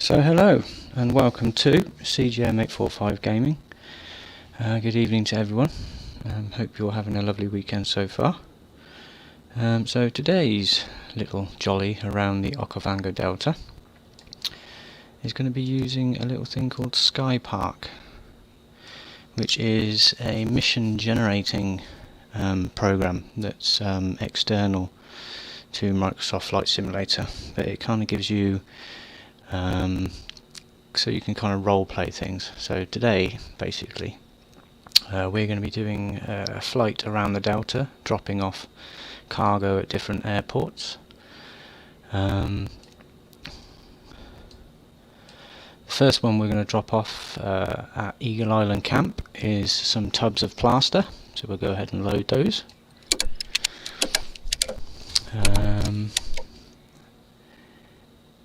So hello and welcome to CGM845 Gaming. Good evening to everyone. Hope you're having a lovely weekend so far. So today's little jolly around the Okavango Delta is going to be using a little thing called Sky Park, which is a mission generating program that's external to Microsoft Flight Simulator, but it kind of gives you so you can kind of role play things. So today basically we're going to be doing a flight around the Delta, dropping off cargo at different airports. The first one we're going to drop off at Eagle Island Camp is some tubs of plaster, so we'll go ahead and load those.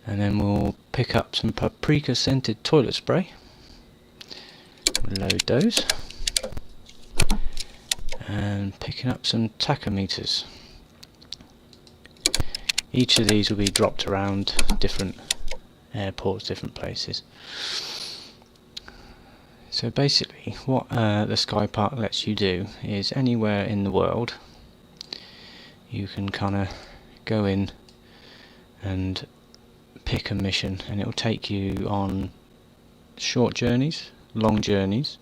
And then we'll pick up some paprika scented toilet spray, load those, and picking up some tachometers. Each of these will be dropped around different airports, different places. So basically what the Sky Park lets you do is anywhere in the world you can kind of go in and pick a mission, and it will take you on short journeys, long journeys,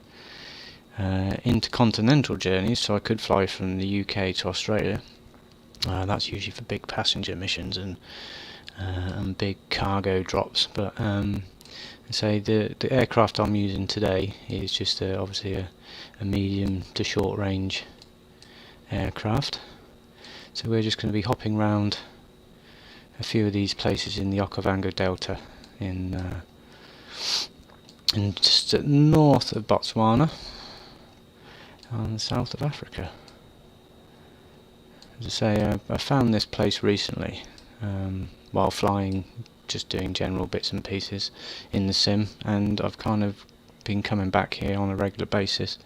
intercontinental journeys. So I could fly from the UK to Australia. That's usually for big passenger missions and big cargo drops. But say the aircraft I'm using today is just obviously a medium to short range aircraft. So we're just going to be hopping around a few of these places in the Okavango Delta in just north of Botswana and the south of Africa. As I say, I found this place recently while flying, just doing general bits and pieces in the sim, and I've kind of been coming back here on a regular basis,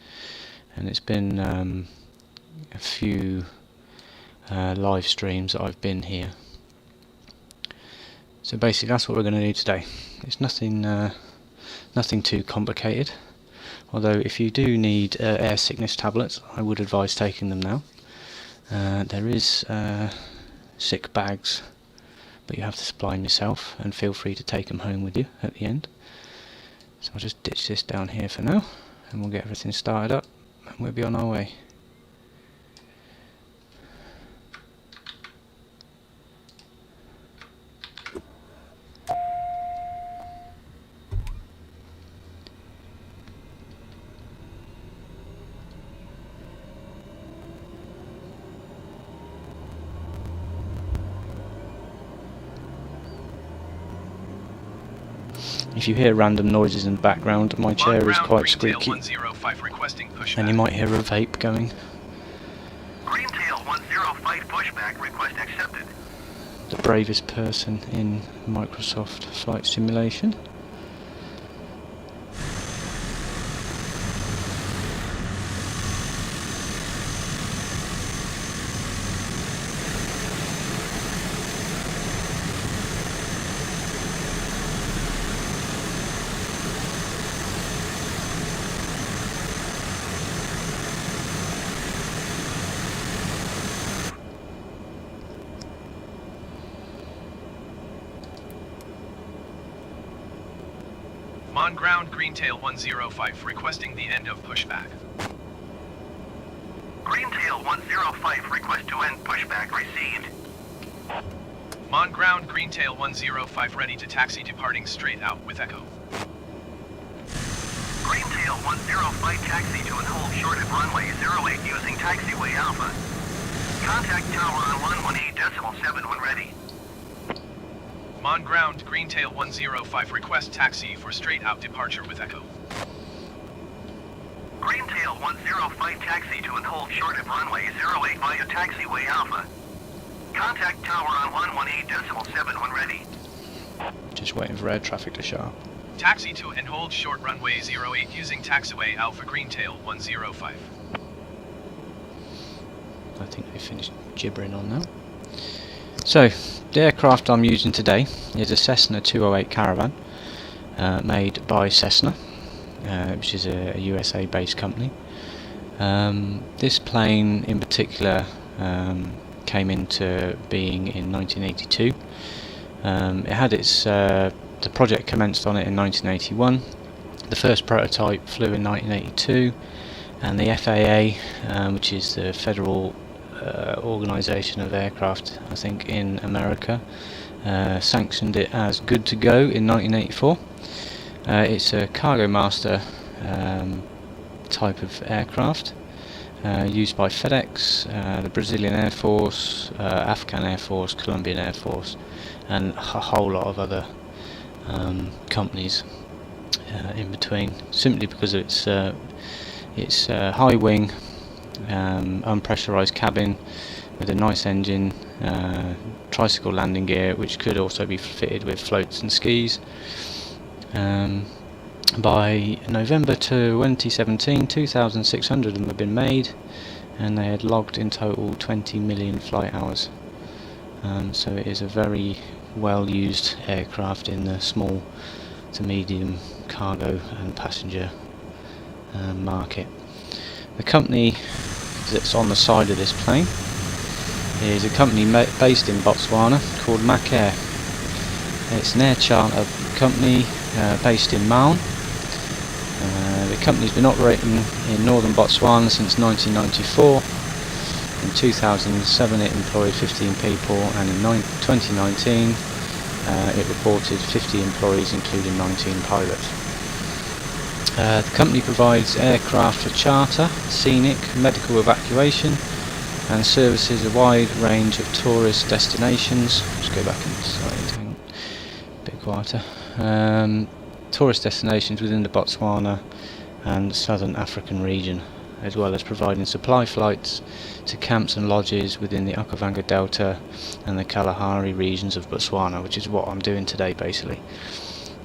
and it's been a few live streams that I've been here. So basically that's what we're going to do today. It's nothing too complicated, although if you do need air sickness tablets, I would advise taking them now. There is sick bags, but you have to supply them yourself, and feel free to take them home with you at the end. So I'll just ditch this down here for now, and we'll get everything started up and we'll be on our way. If you hear random noises in the background, my chair is quite squeaky, and you might hear a vape going. Greentail 105 pushback, request accepted. The bravest person in Microsoft Flight Simulation. On ground, Greentail 105, requesting the end of pushback. Greentail 105, request to end pushback received. On ground, Greentail 105, ready to taxi, departing straight out with Echo. Greentail 105, taxi to and hold short at runway 08 using taxiway Alpha. Contact tower on 118.7 when ready. On ground, Greentail 105, request taxi for straight out departure with Echo. Greentail 105, taxi to and hold short at runway 08 via taxiway Alpha. Contact tower on 118.7 when ready. Just waiting for air traffic to show up. Taxi to and hold short runway 08 using taxiway Alpha, Greentail 105. I think they finished gibbering on now. So, the aircraft I'm using today is a Cessna 208 Caravan. made by Cessna, which is a USA based company. This plane in particular came into being in 1982. It had its the project commenced on it in 1981. The first prototype flew in 1982, and the FAA, which is the Federal Organization of Aircraft, I think, in America, sanctioned it as good to go in 1984. It's a cargo master type of aircraft, used by FedEx, the Brazilian Air Force, Afghan Air Force, Colombian Air Force, and a whole lot of other companies in between, simply because of its high wing, unpressurized cabin with a nice engine, tricycle landing gear, which could also be fitted with floats and skis. By November 2017, 2,600 of them have been made, and they had logged in total 20 million flight hours. So it is a very well used aircraft in the small to medium cargo and passenger market. The company that's on the side of this plane is a company based in Botswana called Mac Air. It's an air charter company based in Maun. The company's been operating in northern Botswana since 1994. In 2007 it employed 15 people, and in 2019 it reported 50 employees, including 19 pilots. The company provides aircraft for charter, scenic, medical evacuation, and services a wide range of tourist destinations. Let's go back inside, a bit quieter. Tourist destinations within the Botswana and southern African region, as well as providing supply flights to camps and lodges within the Okavango Delta and the Kalahari regions of Botswana, which is what I'm doing today basically.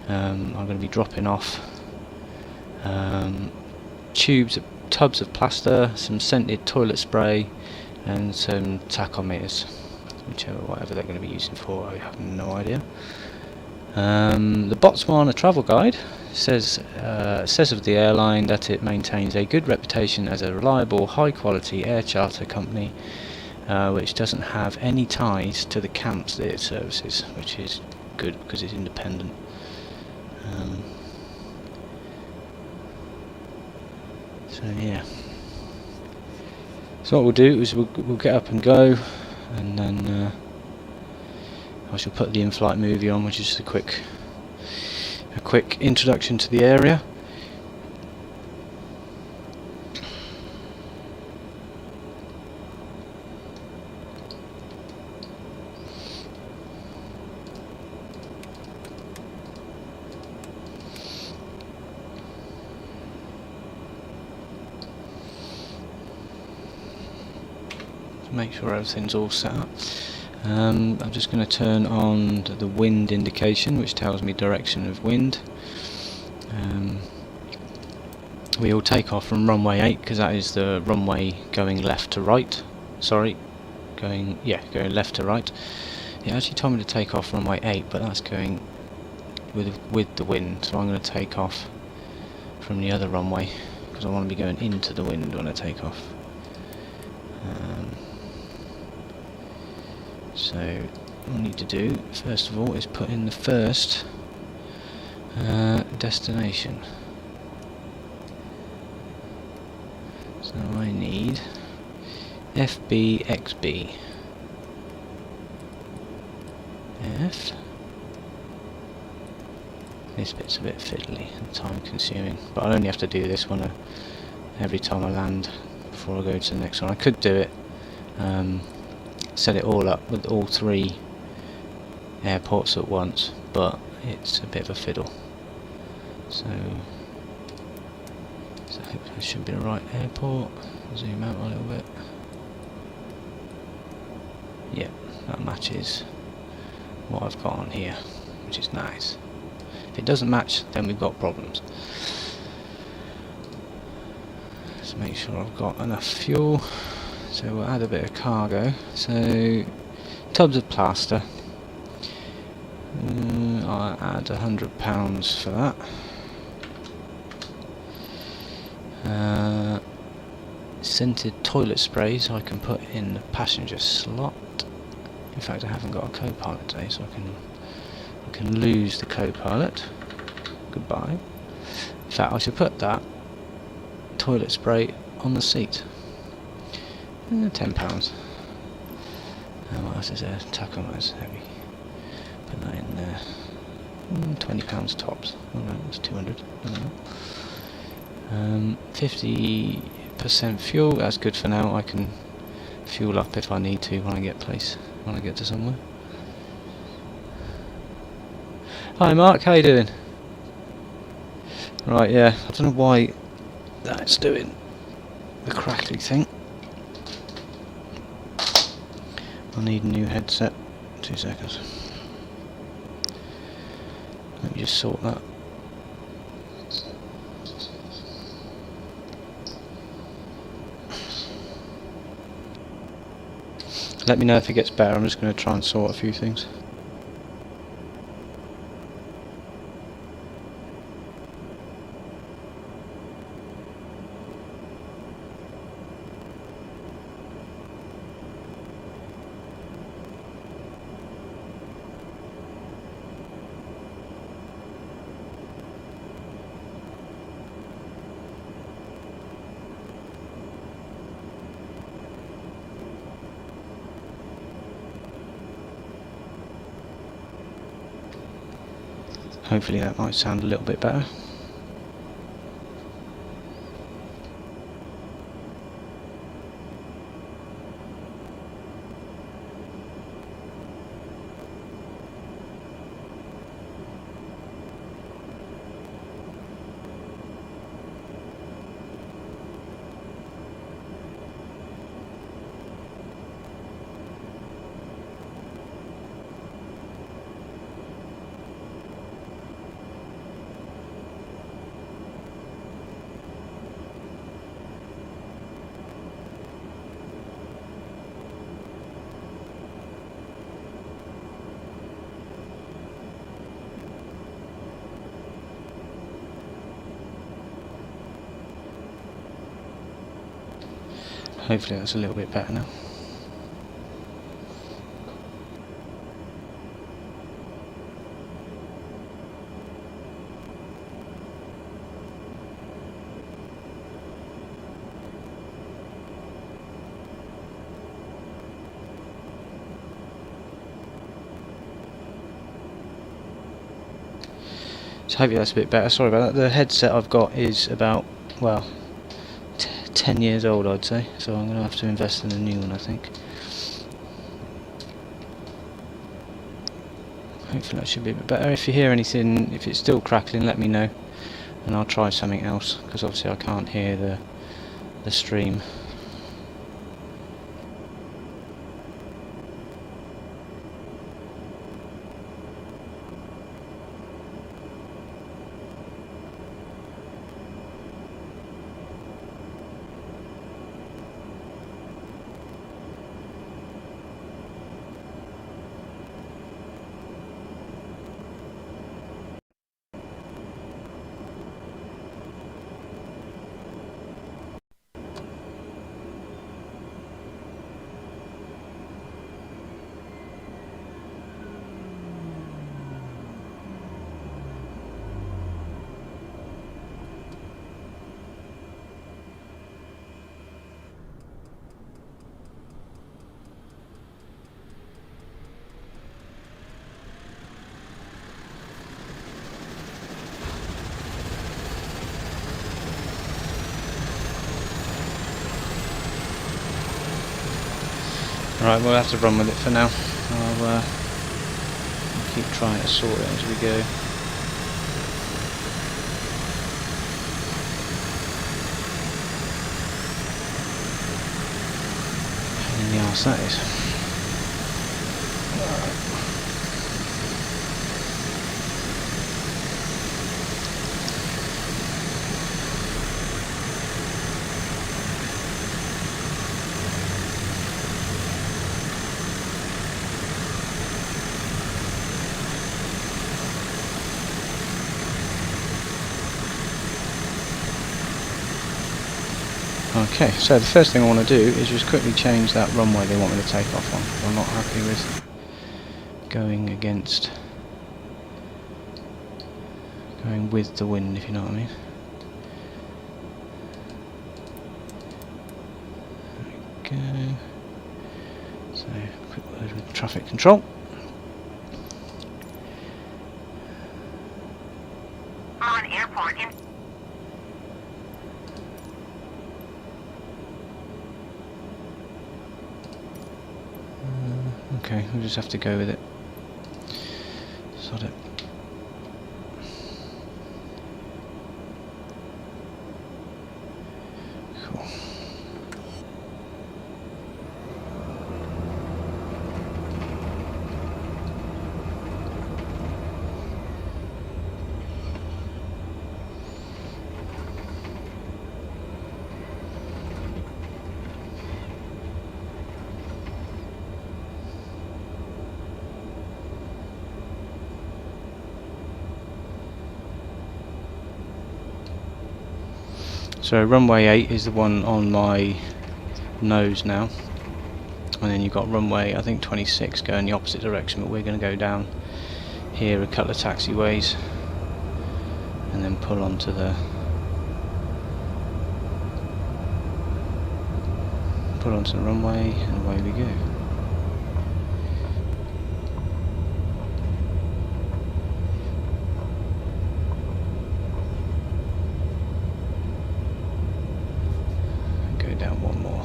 I'm going to be dropping off tubs of plaster, some scented toilet spray, and some tachometers, whatever they're going to be using for, I have no idea. The Botswana travel guide says of the airline that it maintains a good reputation as a reliable, high-quality air charter company, which doesn't have any ties to the camps that it services, which is good because it's independent. So yeah. So what we'll do is we'll get up and go, and then I shall put the in-flight movie on, which is just a quick introduction to the area. Make sure everything's all set up. I'm just going to turn on the wind indication, which tells me direction of wind. We will take off from runway 8 because that is the runway going left to right. Sorry, going left to right. It actually told me to take off runway 8, but that's going with the wind, so I'm going to take off from the other runway because I want to be going into the wind when I take off. So what I need to do first of all is put in the first destination. So I need FBXB. F. This bit's a bit fiddly and time consuming, but I only have to do this one every time I land before I go to the next one. I could do it, set it all up with all 3 airports at once, but it's a bit of a fiddle. So I think this should be the right airport. Zoom out a little bit. Yep, that matches what I've got on here, which is nice. If it doesn't match, then we've got problems. Let's make sure I've got enough fuel. So we'll add a bit of cargo. So tubs of plaster. I'll add £100 for that. Scented toilet sprays I can put in the passenger slot. In fact, I haven't got a co-pilot today, so I can lose the co-pilot. Goodbye. In fact, I should put that toilet spray on the seat. £10. What else is there? Tachometer's heavy. Put that in there. £20 tops. Oh no, it's 200. I don't know. 50% fuel. That's good for now. I can fuel up if I need to when I get to somewhere. Hi Mark, how you doing? Right, yeah. I don't know why that's doing the crackly thing. I need a new headset. 2 seconds. Let me just sort that. Let me know if it gets better. I'm just going to try and sort a few things. Hopefully that might sound a little bit better. Hopefully that's a little bit better now. So hopefully that's a bit better. Sorry about that. The headset I've got is about, well, 10 years old I'd say, so I'm going to have to invest in a new one I think. Hopefully that should be a bit better. If you hear anything, if it's still crackling, let me know and I'll try something else, because obviously I can't hear the stream. Right, we'll have to run with it for now. I'll keep trying to sort it as we go. Pain in the arse that is. Okay, so the first thing I want to do is just quickly change that runway they want me to take off on. I'm not happy with going with the wind, if you know what I mean. There we go. So, quick word with traffic control. On airport in Okay, we'll just have to go with it. Sod it. Cool. So runway 8 is the one on my nose now, and then you've got runway, I think 26, going the opposite direction, but we're going to go down here a couple of taxiways and then pull onto the runway, and away we go. Down one more,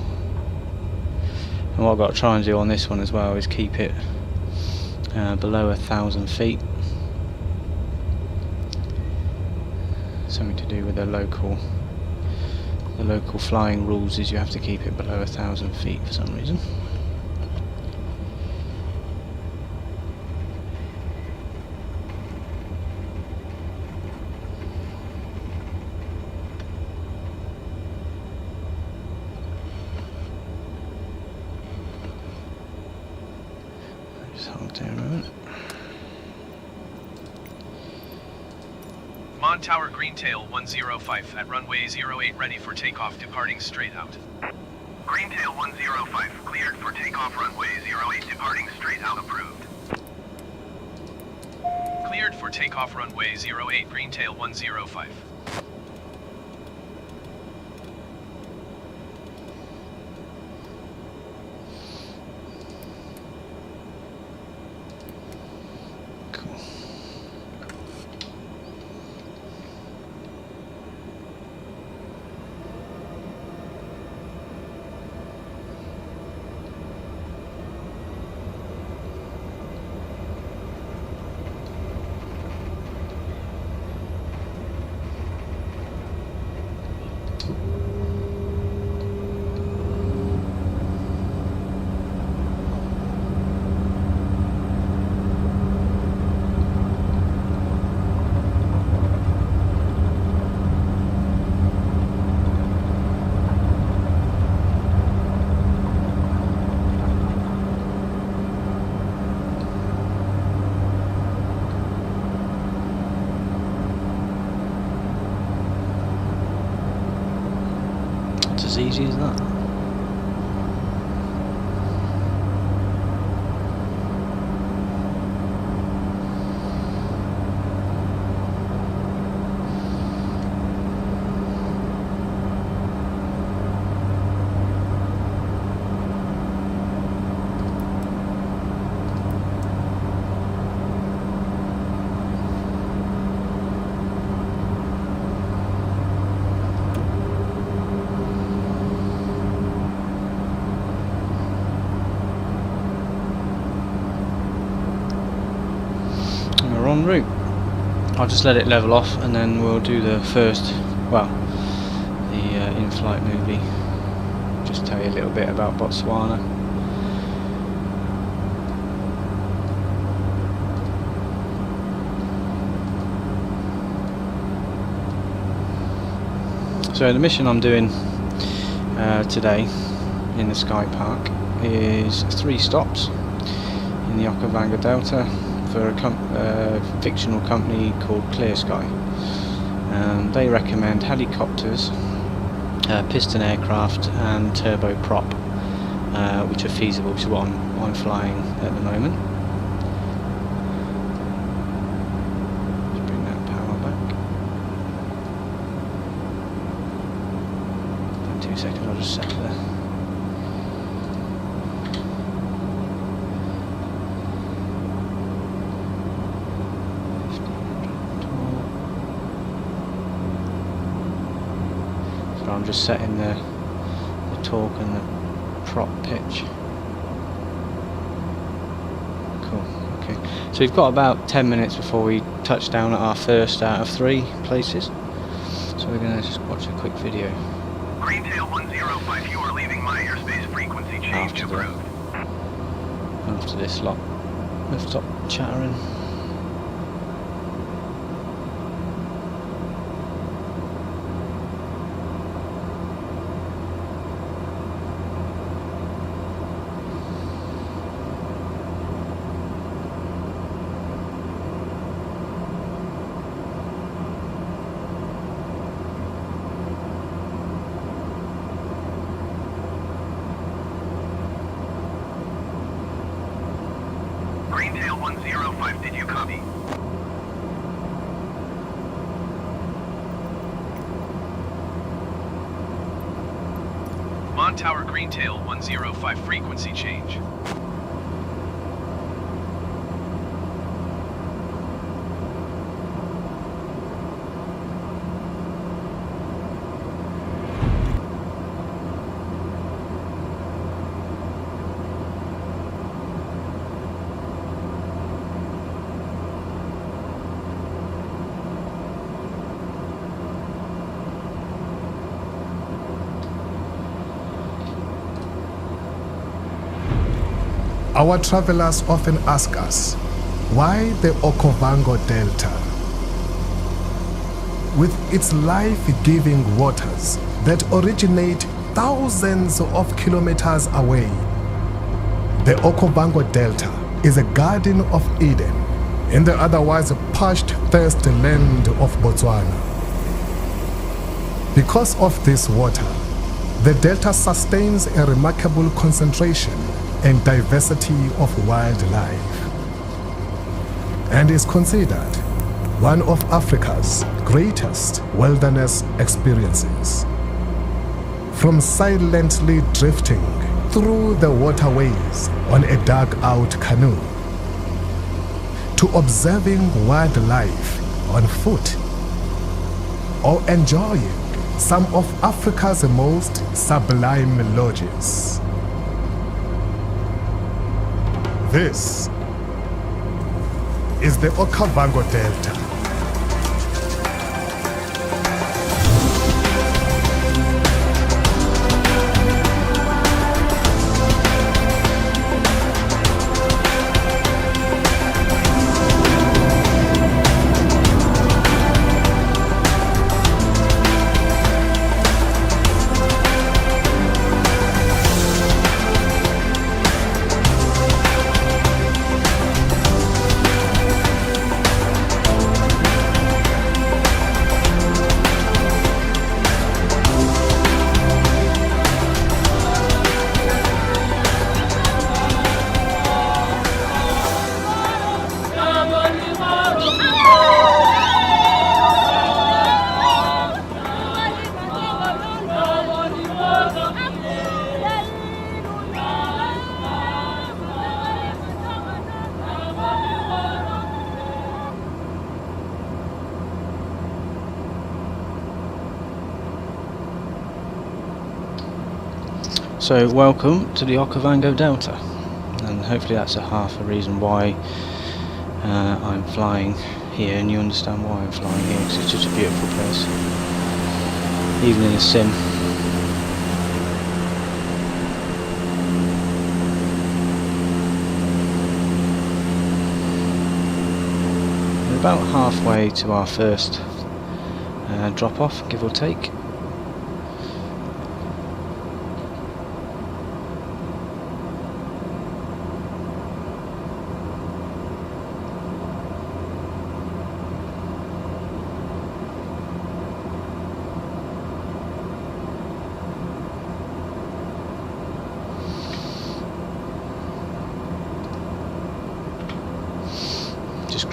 and what I've got to try and do on this one as well is keep it below 1,000 feet. Something to do with the local flying rules is you have to keep it below 1,000 feet for some reason. Mon Tower Greentail 105 at runway 08 ready for takeoff departing straight out. Greentail 105 cleared for takeoff runway 08 departing straight out approved. Cleared for takeoff runway 08 Greentail 105. As easy as that. En route. I'll just let it level off and then we'll do the first, well, the in-flight movie. Just tell you a little bit about Botswana. So the mission I'm doing today in the Sky Park is 3 stops in the Okavango Delta for a fictional company called Clear Sky. They recommend helicopters piston aircraft and turboprop, which are feasible, which is what I'm flying at the moment. Let's bring that power back. In 2 seconds, I'll just set there. I'm just setting the torque and the prop pitch. Cool, okay. So we've got about 10 minutes before we touch down at our first out of 3 places. So we're going to just watch a quick video. Greentail 105, you are leaving my airspace. Frequency change approved. After this lot, let's stop chattering. Greentail 105, did you copy? Mon Tower Greentail 105, frequency change. Our travelers often ask us, why the Okavango Delta? With its life-giving waters that originate thousands of kilometers away, the Okavango Delta is a Garden of Eden in the otherwise parched, thirsty land of Botswana. Because of this water, the delta sustains a remarkable concentration and diversity of wildlife, and is considered one of Africa's greatest wilderness experiences. From silently drifting through the waterways on a dug-out canoe, to observing wildlife on foot, or enjoying some of Africa's most sublime lodges. This is the Okavango Delta. So welcome to the Okavango Delta, and hopefully that's a half a reason why I'm flying here, and you understand why I'm flying here, because it's just a beautiful place, even in a sim. We're about halfway to our first drop off, give or take.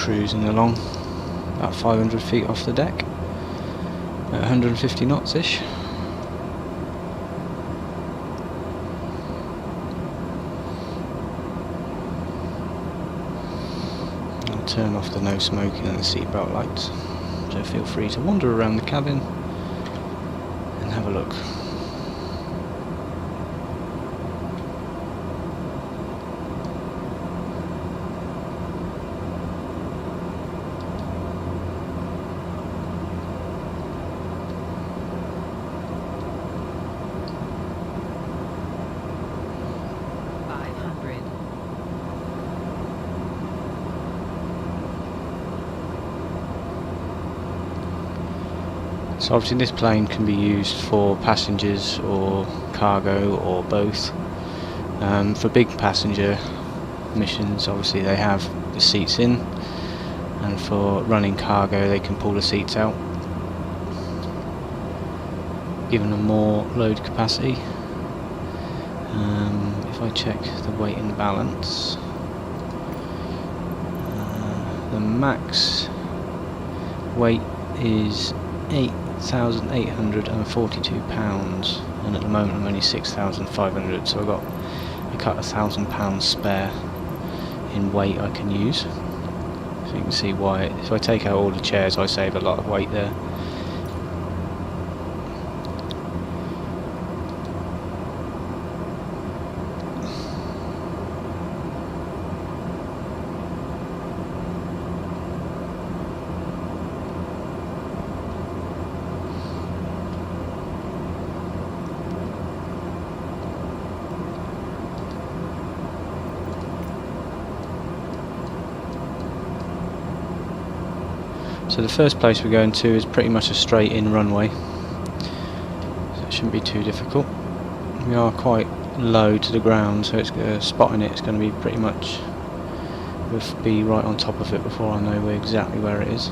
cruising along about 500 feet off the deck at 150 knots ish. I'll turn off the no smoking and the seatbelt lights, so feel free to wander around the cabin and have a look. So obviously this plane can be used for passengers or cargo or both. For big passenger missions obviously they have the seats in, and for running cargo they can pull the seats out, giving them more load capacity. If I check the weight and balance, the max weight is 8,842 pounds, and at the moment I'm only 6,500, so I've got a couple of £1,000 spare in weight I can use. So you can see why, if I take out all the chairs I save a lot of weight there. So the first place we're going to is pretty much a straight in runway, so it shouldn't be too difficult. We are quite low to the ground, so it's spotting it's going to be pretty much, we'll be right on top of it before I know exactly where it is.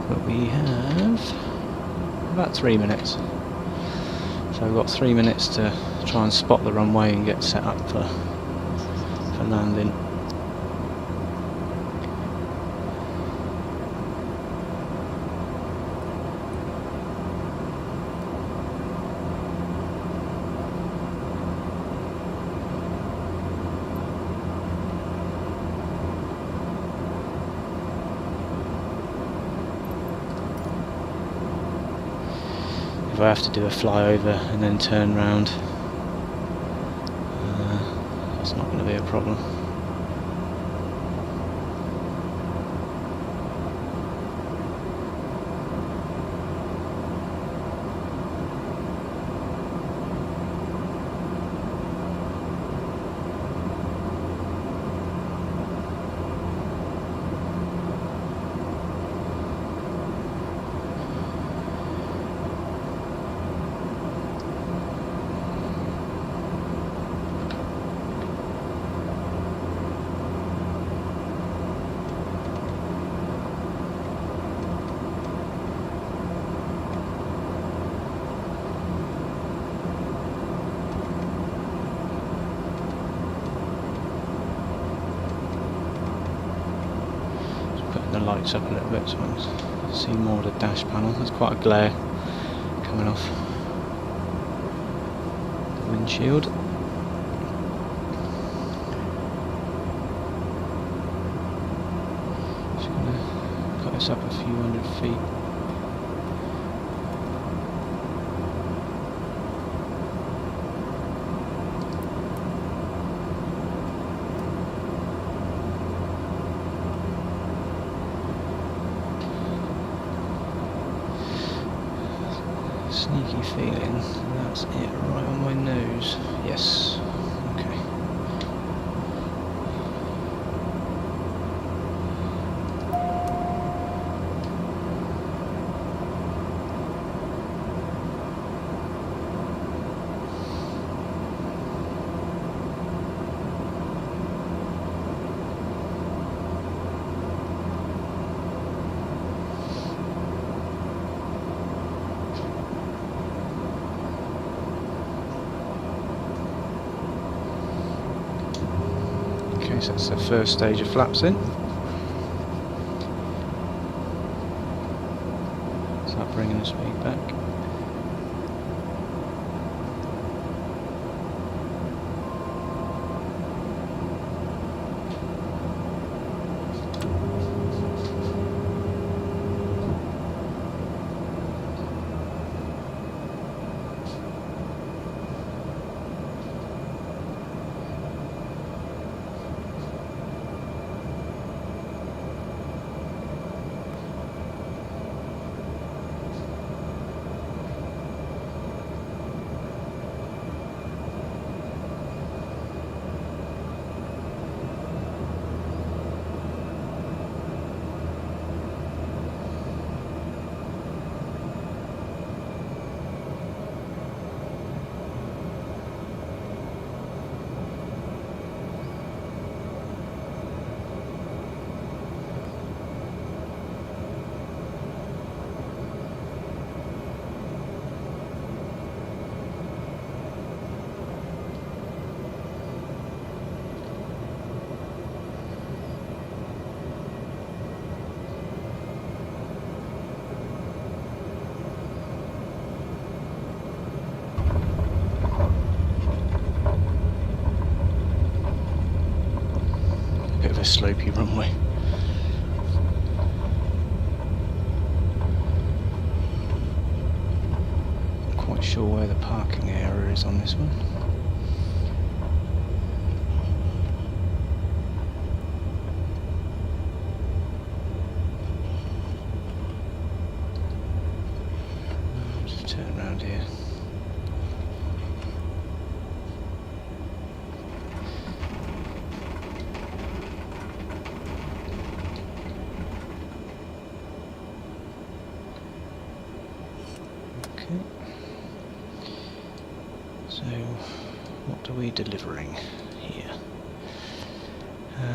But we have about 3 minutes. So I've got 3 minutes to try and spot the runway and get set up for landing. If I have to do a flyover and then turn round, that's not going to be a problem. The lights up a little bit so I can see more of the dash panel. There's quite a glare coming off the windshield. Just going to cut this up a few hundred feet. Sneaky feeling that's it right on my nose. Yes. Okay. Okay, so that's the first stage of flaps in. Start bringing the speed back. Bit of a slopey runway. Not quite sure where the parking area is on this one. Just turn around here. So, what are we delivering here?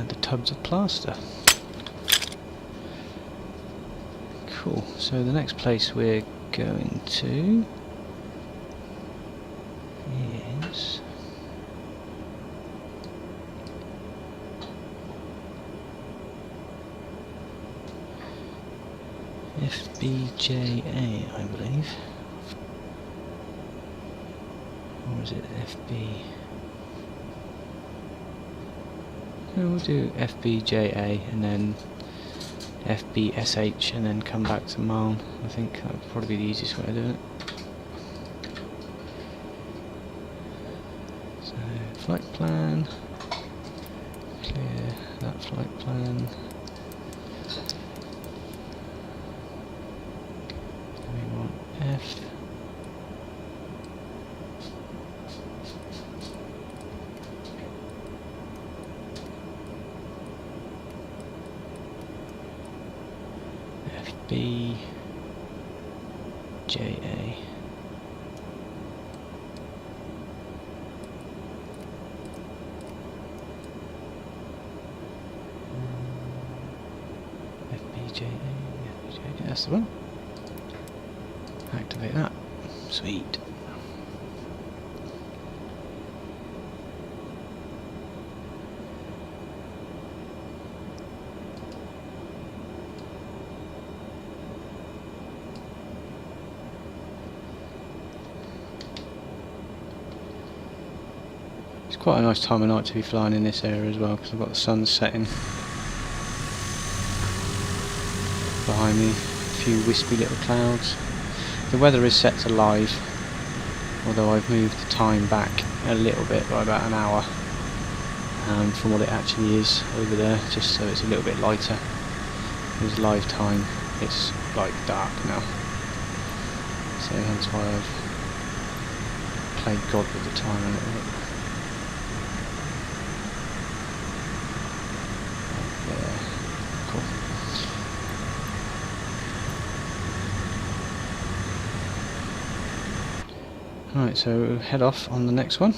The tubs of plaster. Cool, so the next place we're going to is FBJA, I believe. Or is it FB? No, we'll do FBJA and then FBSH and then come back to Marne. I think that would probably be the easiest way to do it. So, flight plan. Clear that flight plan. We want F. FBJA. FBJA, that's the one. Activate that. Sweet. It's quite a nice time of night to be flying in this area as well, because I've got the sun setting behind me, a few wispy little clouds. The weather is set to live, although I've moved the time back a little bit by about an hour from what it actually is over there, just so it's a little bit lighter. Because live time, it's like dark now, so hence why I've played God with the time a little bit. Right, so head off on the next one.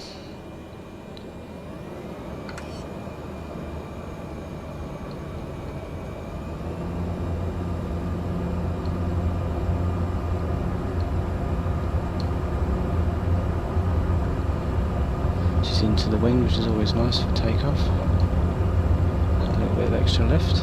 Just into the wind, which is always nice for takeoff. extra lift.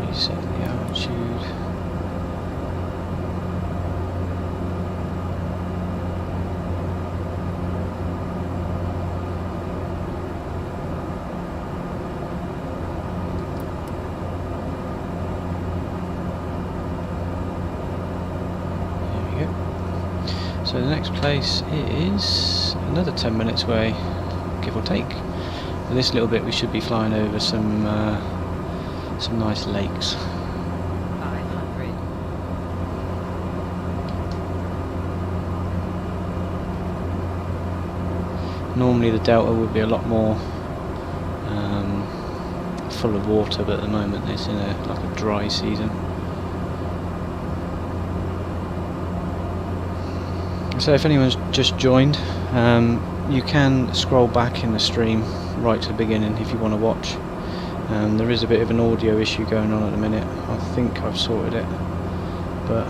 Reset the altitude. So the next place is another 10 minutes away, give or take. For this little bit we should be flying over some nice lakes. 500. Normally the delta would be a lot more full of water, but at the moment it's in like a dry season. So if anyone's just joined, you can scroll back in the stream right to the beginning if you want to watch. There is a bit of an audio issue going on at the minute. I think I've sorted it, but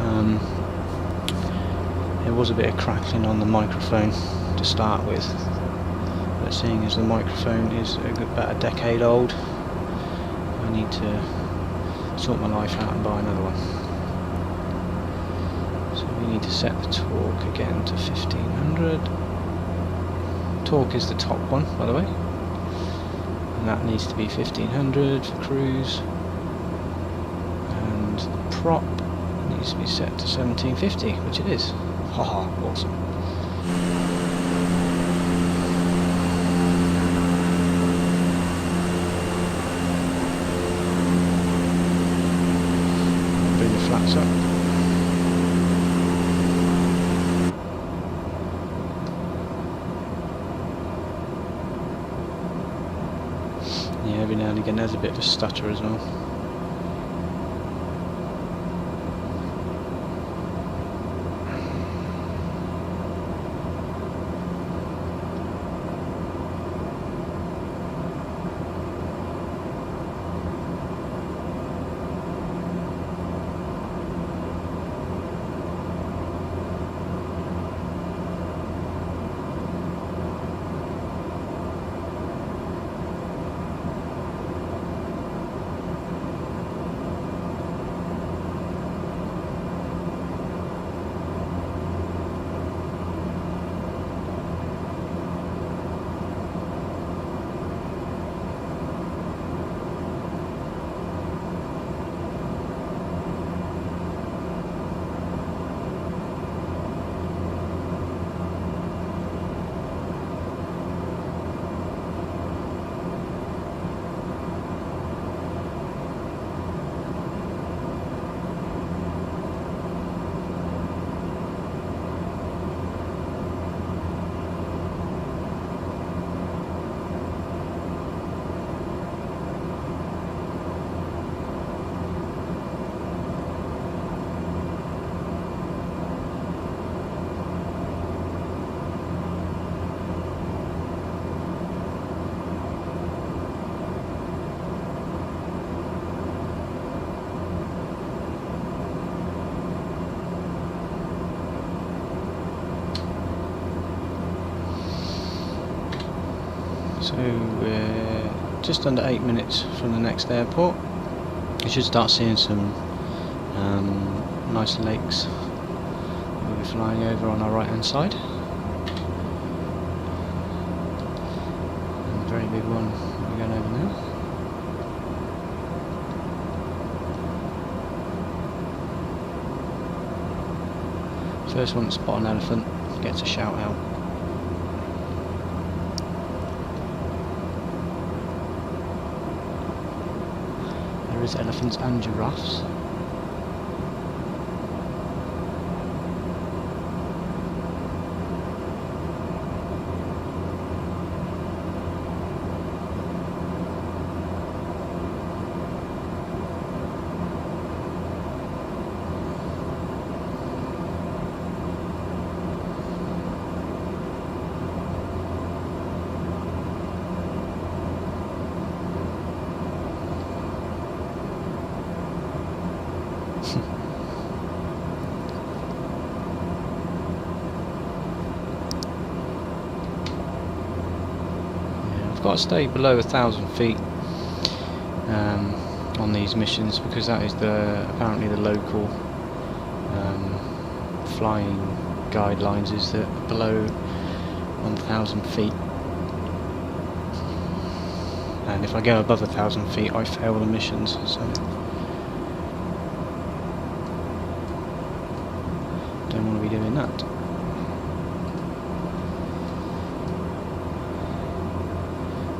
there was a bit of crackling on the microphone to start with. But seeing as the microphone is about a decade old, I need to sort my life out and buy another one. So we need to set the torque again to 1500. Torque is the top one, by the way, and that needs to be 1500 for cruise, and the prop needs to be set to 1750, which it is. Haha, awesome. Bring the flaps up. Yeah, every now and again there's a bit of a stutter as well. So we're just under 8 minutes from the next airport. You should start seeing some nice lakes we'll be flying over on our right hand side. And a very big one we're going over now. First one to spot an elephant gets a shout out. There is elephants and giraffes. got to stay below 1,000 feet on these missions, because that is apparently the local flying guidelines, is that below 1,000 feet. And if I go above 1,000 feet, I fail the missions. So don't want to be doing that.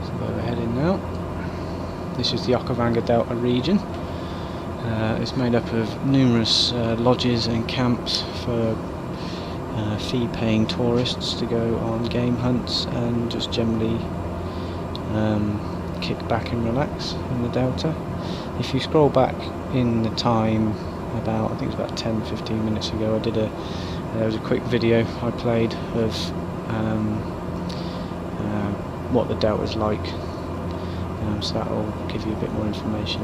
So where we're heading now. This is the Okavango Delta region. It's made up of numerous lodges and camps for fee-paying tourists to go on game hunts and just generally kick back and relax in the Delta. If you scroll back in the time, I think it was about 10-15 minutes ago, there was a quick video I played of what the Delta's like, so that will give you a bit more information.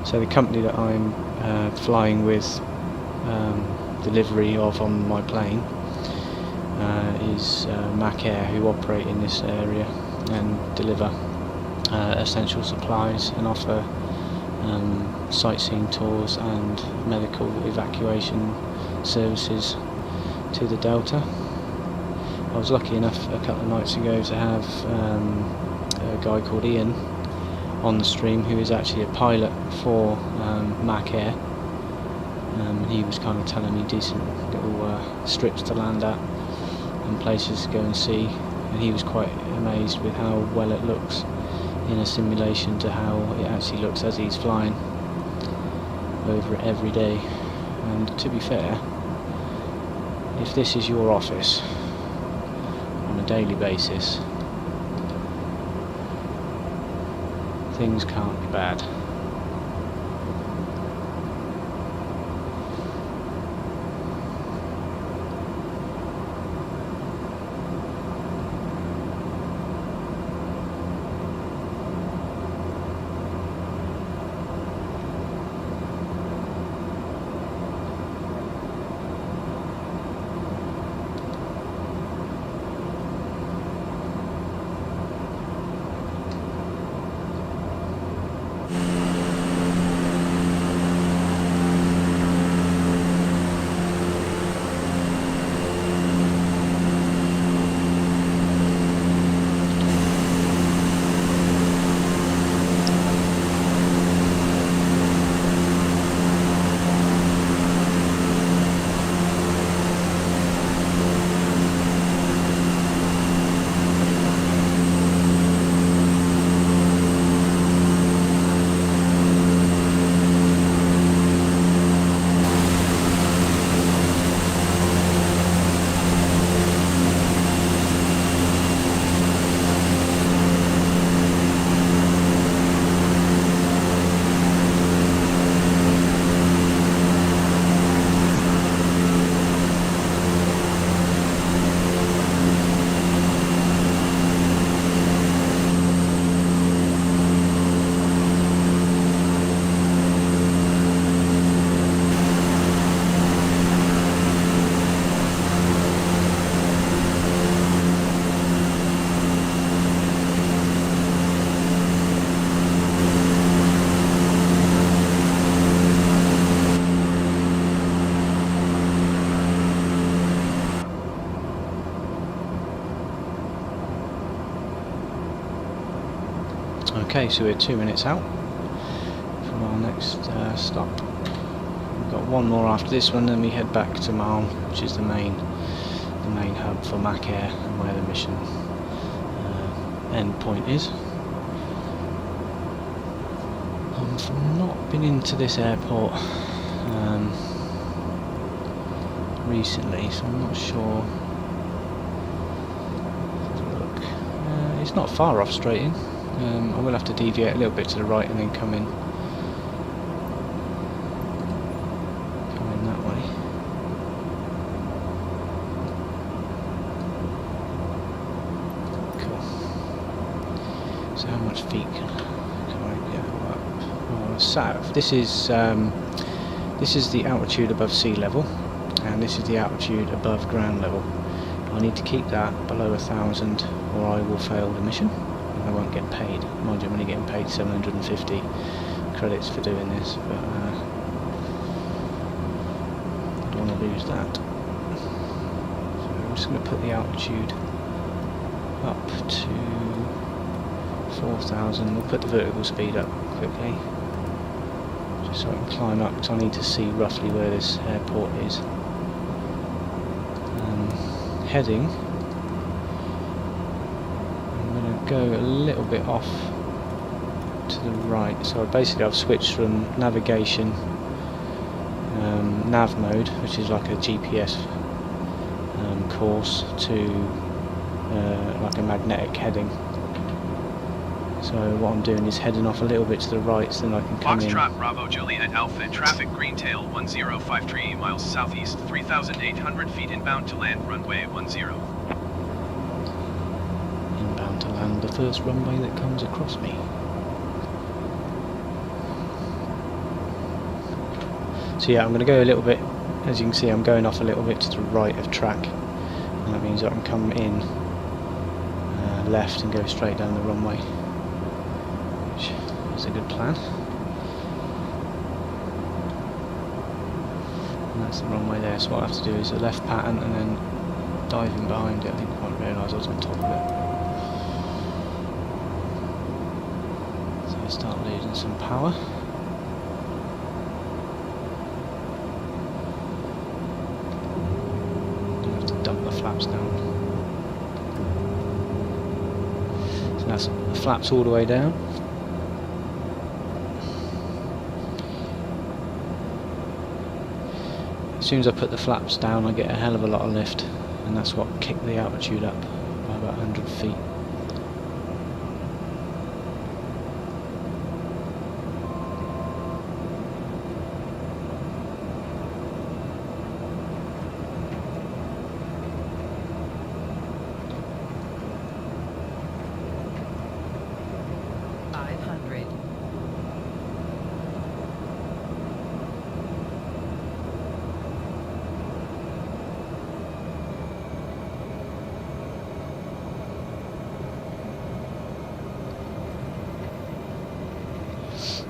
So the company that I'm flying with delivery of on my plane is Mac Air, who operate in this area and deliver essential supplies and offer sightseeing tours and medical evacuation services to the Delta. I was lucky enough a couple of nights ago to have a guy called Ian on the stream, who is actually a pilot for Mac Air. He was kind of telling me decent little strips to land at and places to go and see, and he was quite amazed with how well it looks in a simulation to how it actually looks as he's flying over it every day. And to be fair, if this is your office on a daily basis, things can't be bad. Okay, so we're 2 minutes out from our next stop. We've got one more after this one, then we head back to Malm, which is the main hub for Mac Air and where the mission end point is. I've not been into this airport recently, so I'm not sure. Let's have a look. It's not far off straight in. I will have to deviate a little bit to the right and then come in that way. Cool. So how much feet can I go up? Oh, south. This is the altitude above sea level, and this is the altitude above ground level. I need to keep that below 1,000 or I will fail the mission and I won't get paid. Mind you, I'm only getting paid 750 credits for doing this, but I don't want to lose that. So I'm just going to put the altitude up to 4,000. We'll put the vertical speed up quickly, just so I can climb up, because I need to see roughly where this airport is. Heading, I'm going to go a little bit off to the right. So basically I've switched from navigation, nav mode, which is like a GPS course, to like a magnetic heading. So what I'm doing is heading off a little bit to the right, so then I can come in. Foxtrot Bravo Juliet Alpha, traffic Greentail 1053 miles southeast, 3,800 feet inbound to land runway 10. Inbound to land the first runway that comes across me. So yeah, I'm going to go a little bit, as you can see I'm going off a little bit to the right of track, and that means I can come in left and go straight down the runway, which is a good plan. And that's the runway there, so what I have to do is a left pattern and then diving behind it. I didn't quite realise I was on top of it. So I start losing some power. I have to dump the flaps down. So that's the flaps all the way down. As soon as I put the flaps down, I get a hell of a lot of lift, and that's what kicked the altitude up by about 100 feet.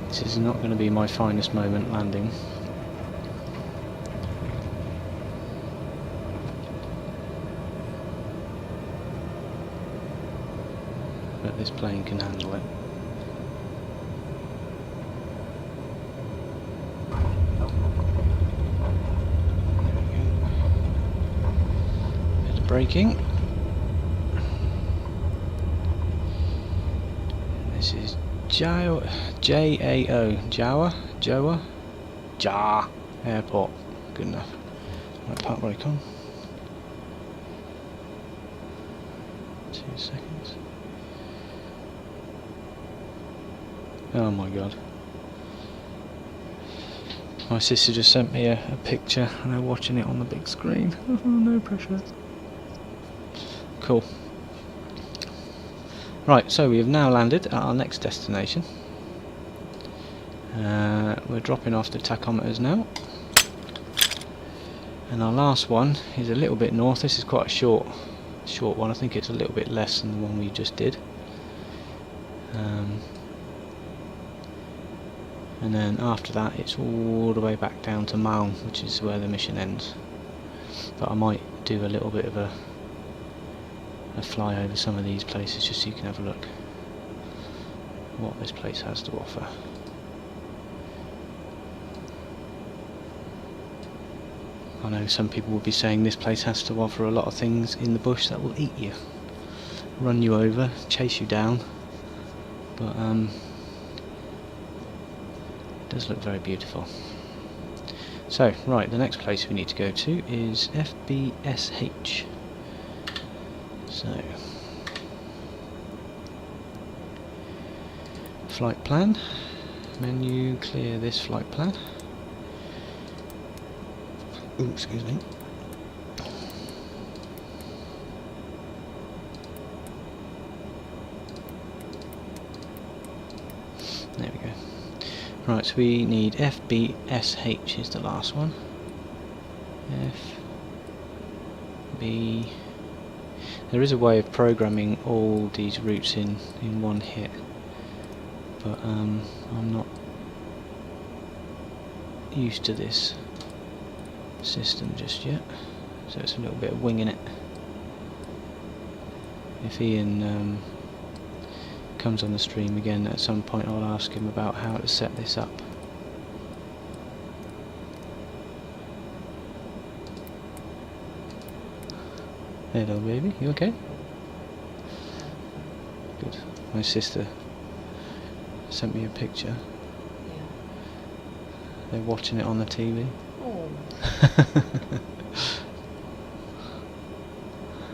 This is not going to be my finest moment landing. But this plane can handle it. There we go. Bit of braking. This is J-A-O, Jawa Airport. Good enough. Right, park brake on. 2 seconds. Oh my god. My sister just sent me a picture and I'm watching it on the big screen. No pressure. Cool. Right, so we have now landed at our next destination. We're dropping off the tachometers now. And our last one is a little bit north. This is quite a short one. I think it's a little bit less than the one we just did. And then after that it's all the way back down to Malm, which is where the mission ends. But I might do a little bit of a fly over some of these places just so you can have a look what this place has to offer. I know some people will be saying this place has to offer a lot of things in the bush that will eat you, run you over, chase you down, but it does look very beautiful. So right, the next place we need to go to is FBSH. So, flight plan, menu, clear this flight plan. Ooh, excuse me. There we go. Right, so we need FBSH is the last one. There is a way of programming all these routes in one hit, but I'm not used to this system just yet, so it's a little bit of winging it. If Ian comes on the stream again at some point, I'll ask him about how to set this up. Hello baby, you okay? Good. My sister sent me a picture. Yeah. They're watching it on the TV. Oh.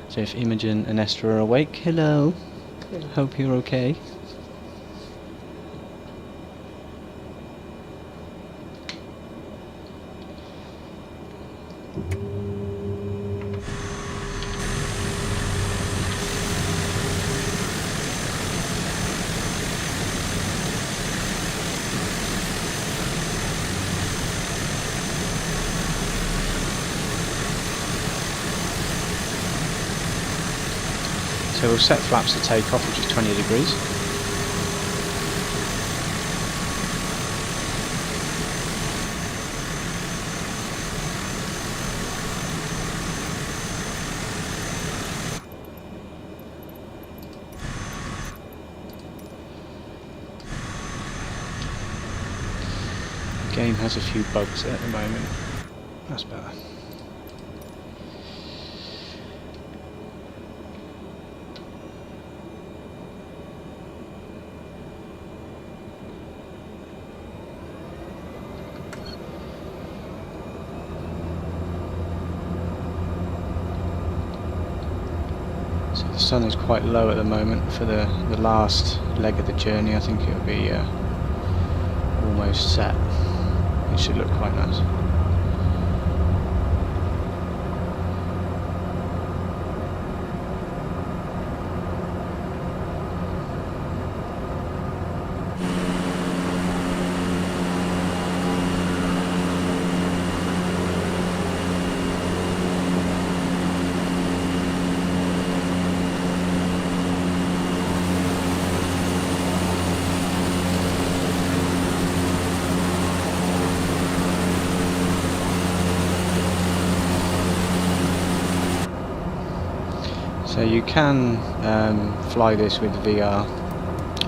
So if Imogen and Esther are awake, hello. Good. Hope you're okay. So we'll set flaps to take off, which is 20 degrees. The game has a few bugs at the moment. That's better. So the sun is quite low at the moment for the last leg of the journey. I think it'll be almost set. It should look quite nice. So you can fly this with VR,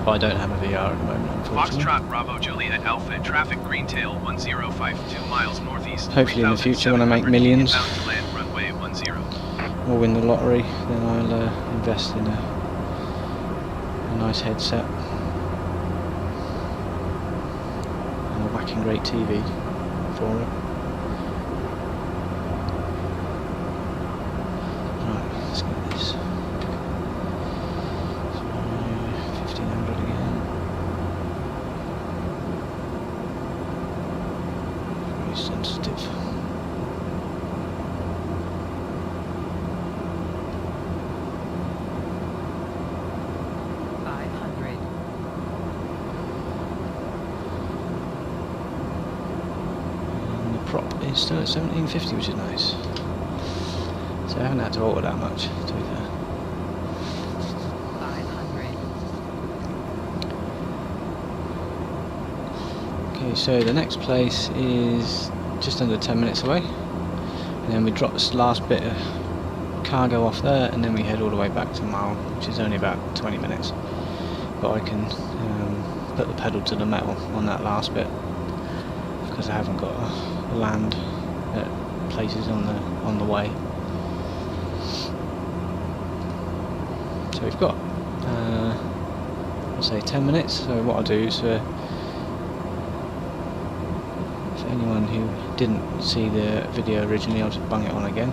but I don't have a VR at the moment, unfortunately. Foxtrot Bravo Juliet Alpha, traffic Greentail 1052 miles northeast. Hopefully in the future when I make millions, inbound to land runway 10. or win the lottery, then I'll invest in a nice headset and a whacking great TV for it. Right, let's get this. So, 1500 again. Very sensitive. Prop is still at 1750, which is nice. So I haven't had to alter that much, to be fair. 500. Okay, so the next place is just under 10 minutes away. And then we drop this last bit of cargo off there, and then we head all the way back to Mile, which is only about 20 minutes. But I can put the pedal to the metal on that last bit, because I haven't got land at places on the way. So we've got I'll say 10 minutes. So what I'll do is for anyone who didn't see the video originally, I'll just bung it on again.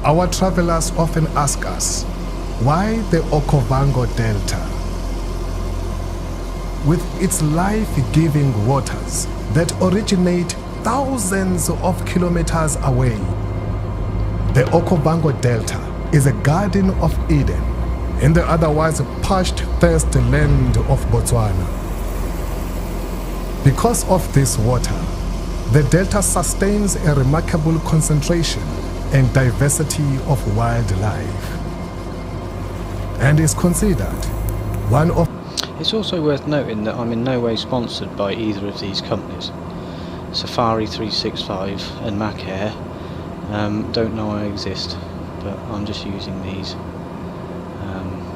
Our travelers often ask us, why the Okavango Delta? With its life-giving waters that originate thousands of kilometers away, the Okavango Delta is a Garden of Eden in the otherwise parched, thirsty land of Botswana. Because of this water, the delta sustains a remarkable concentration and diversity of wildlife, and is considered one of. It's also worth noting that I'm in no way sponsored by either of these companies. Safari 365 and Mac Air don't know I exist, but I'm just using these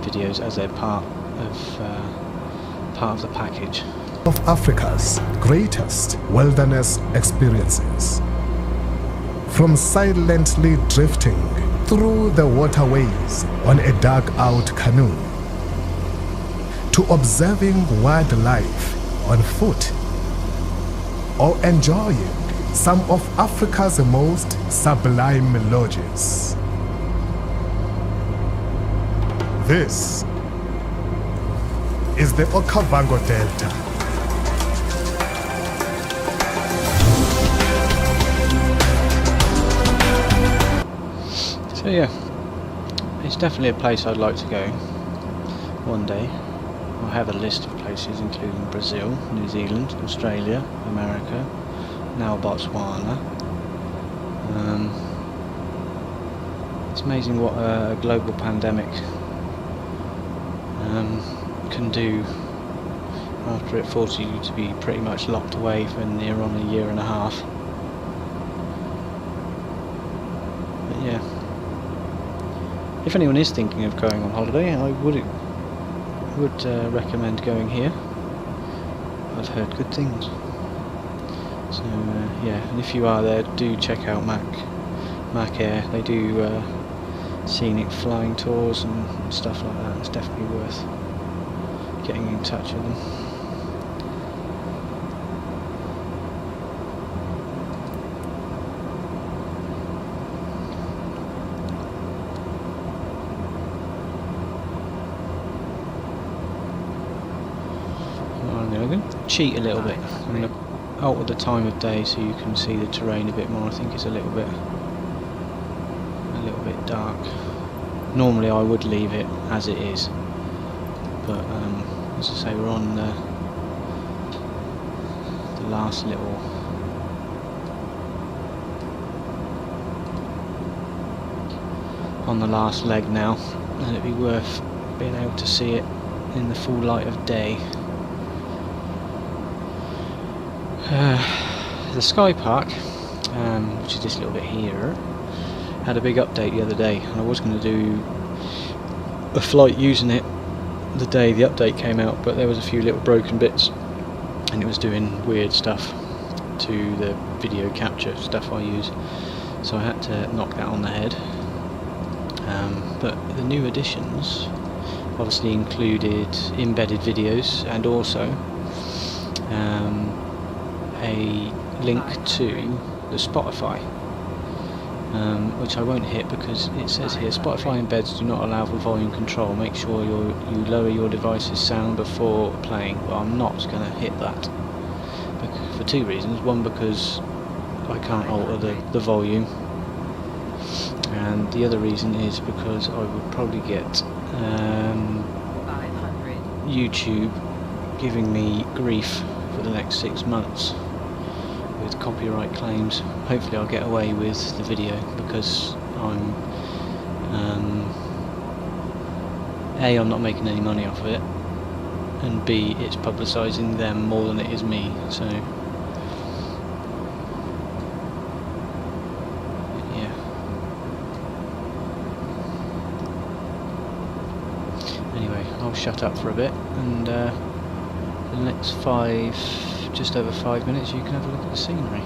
videos as they're part of the package. Of Africa's greatest wilderness experiences. From silently drifting through the waterways on a dug-out canoe, to observing wildlife on foot, or enjoying some of Africa's most sublime lodges. This is the Okavango Delta. So yeah, it's definitely a place I'd like to go one day. I have a list of places including Brazil, New Zealand, Australia, America, now Botswana. It's amazing what a global pandemic can do after it forces you to be pretty much locked away for near on a year and a half. But yeah, if anyone is thinking of going on holiday, I would recommend going here. I've heard good things. So yeah, and if you are there, do check out Mac Air. They do scenic flying tours and stuff like that. It's definitely worth getting in touch with them. I'm going to cheat a little bit. I'm going to alter the time of day so you can see the terrain a bit more. I think it's a little bit dark. Normally I would leave it as it is, but as I say, we're on the last little leg now, and it'd be worth being able to see it in the full light of day. The Sky Park, which is this little bit here, had a big update the other day, and I was going to do a flight using it the day the update came out, but there was a few little broken bits and it was doing weird stuff to the video capture stuff I use, so I had to knock that on the head. But the new additions obviously included embedded videos and also a link to the Spotify, which I won't hit because it says here Spotify embeds do not allow for volume control. Make sure you lower your device's sound before playing. Well, I'm not going to hit that for two reasons. One, because I can't alter the volume, and the other reason is because I would probably get YouTube giving me grief for the next 6 months with copyright claims. Hopefully I'll get away with the video because I'm A, I'm not making any money off of it, and B, it's publicising them more than it is me, so yeah. Anyway, I'll shut up for a bit, and the next just over 5 minutes you can have a look at the scenery.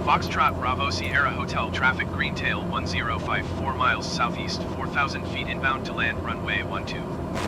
Foxtrot Bravo Sierra Hotel traffic Greentail 1054 miles southeast, 4,000 feet inbound to land runway 12.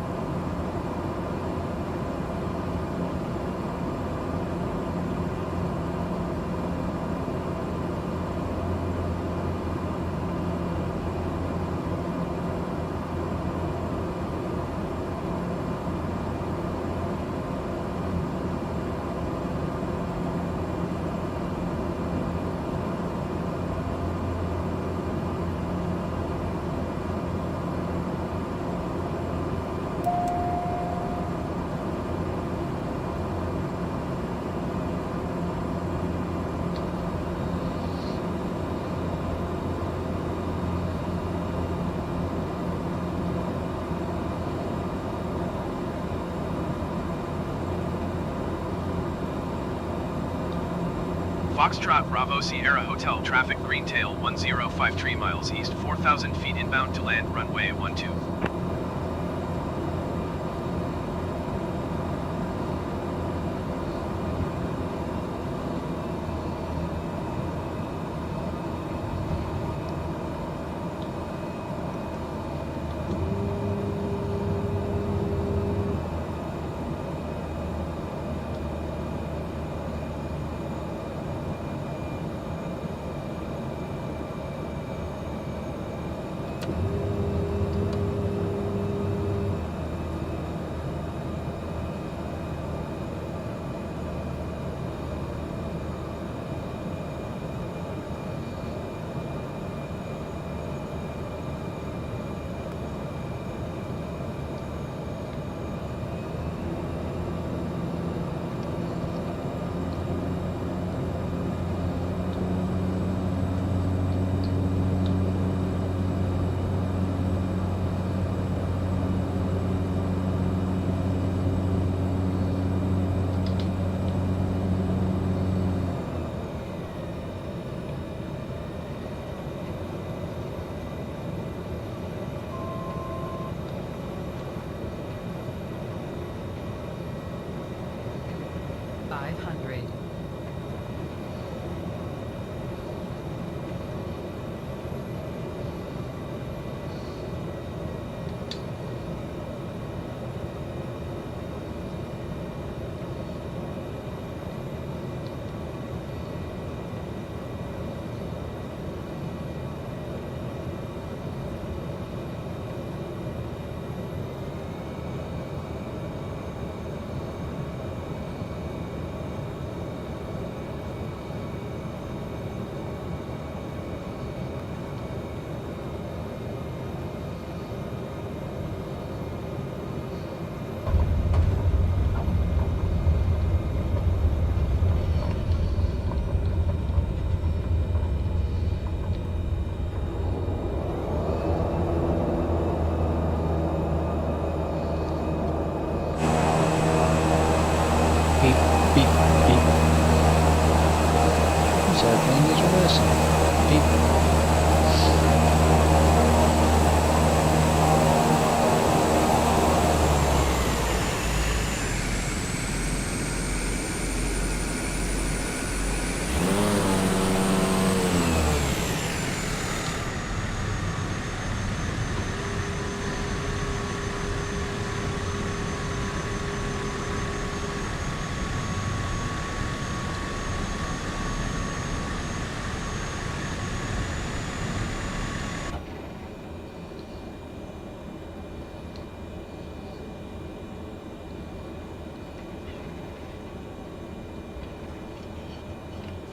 Foxtrot Bravo Sierra Hotel traffic Greentail 1053 miles east, 4,000 feet inbound to land runway 12.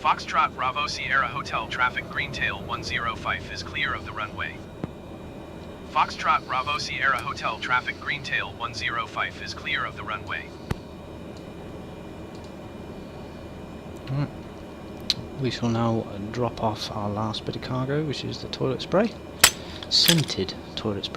Foxtrot Bravo Sierra Hotel traffic Greentail 105 is clear of the runway. Foxtrot Bravo Sierra Hotel traffic Greentail 105 is clear of the runway. Right. We shall now drop off our last bit of cargo, which is the toilet spray. Scented toilet spray.